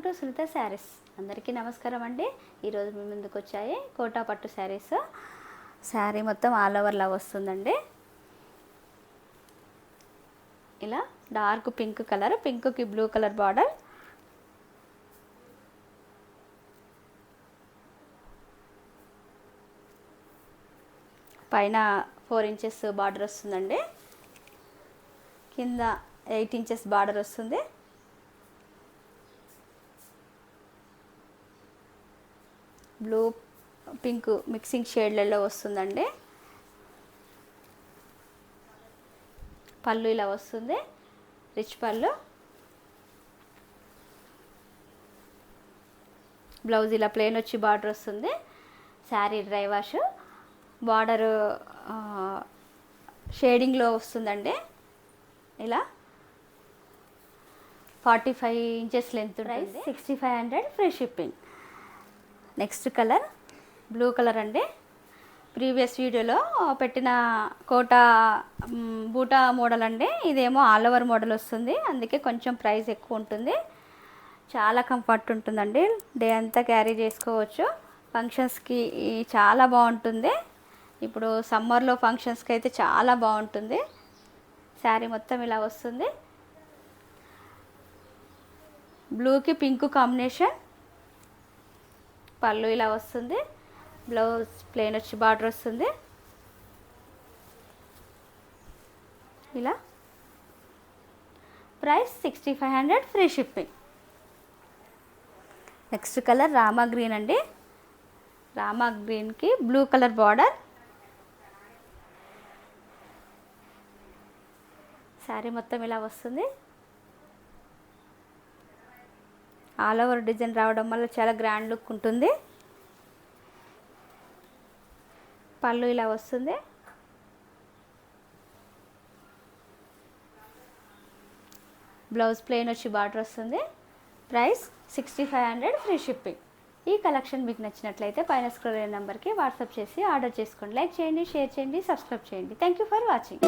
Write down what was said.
Welcome to Sunitha saris. అందరికీ నమస్కారం అండి. ఈరోజు మీ ముందుకు వచ్చాయి కోటా పట్టు శారీస్. శారీ మొత్తం ఆల్ ఓవర్ లా వస్తుందండి. ఇలా డార్క్ పింక్ కలర్, పింక్కి బ్లూ కలర్ బార్డర్, పైన 4 ఇంచెస్ బార్డర్ వస్తుందండి, కింద 8 ఇంచెస్ బార్డర్ వస్తుంది. బ్లూ పింక్ మిక్సింగ్ షేడ్లలో వస్తుందండి. పళ్ళు ఇలా వస్తుంది, రిచ్ పళ్ళు. బ్లౌజ్ ఇలా ప్లెయిన్ వచ్చి బార్డర్ వస్తుంది. శారీ డ్రై వాష్, బార్డర్ షేడింగ్లో వస్తుందండి. ఇలా 45 ఇంచెస్ లెంత్ ఉంటుంది. 6500 free shipping. Next colour blue colour అండి. ప్రీవియస్ వీడియోలో పెట్టిన కోటా బూటా మోడల్ అండి. ఇదేమో ఆల్ ఓవర్ మోడల్ వస్తుంది, అందుకే కొంచెం ప్రైస్ ఎక్కువ ఉంటుంది. చాలా కంఫర్ట్ ఉంటుందండి, డే అంతా క్యారీ చేసుకోవచ్చు. ఫంక్షన్స్కి చాలా బాగుంటుంది. ఇప్పుడు సమ్మర్లో ఫంక్షన్స్కి అయితే చాలా బాగుంటుంది. శారీ మొత్తం ఇలా వస్తుంది. బ్లూకి పింక్ కాంబినేషన్. పళ్ళు ఇలా వస్తుంది. బ్లౌజ్ ప్లెయిన్ వచ్చి బార్డర్ వస్తుంది. ఇలా price 6500 free shipping. Next colour Rama green అండి. రామా గ్రీన్కి బ్లూ కలర్ బార్డర్. శారీ మొత్తం ఇలా వస్తుంది. ఆల్ ఓవర్ డిజైన్ రావడం వల్ల చాలా గ్రాండ్ లుక్ ఉంటుంది. పళ్ళు ఇలా వస్తుంది. బ్లౌజ్ ప్లెయిన్ వచ్చి బార్డర్ వస్తుంది. Price 6500 free shipping. ఈ కలెక్షన్ మీకు నచ్చినట్లయితే పైన స్క్రోల్ అయిన నెంబర్కి వాట్సాప్ చేసి ఆర్డర్ చేసుకోండి. లైక్ చేయండి, షేర్ చేయండి, సబ్స్క్రైబ్ చేయండి. Thank you for watching.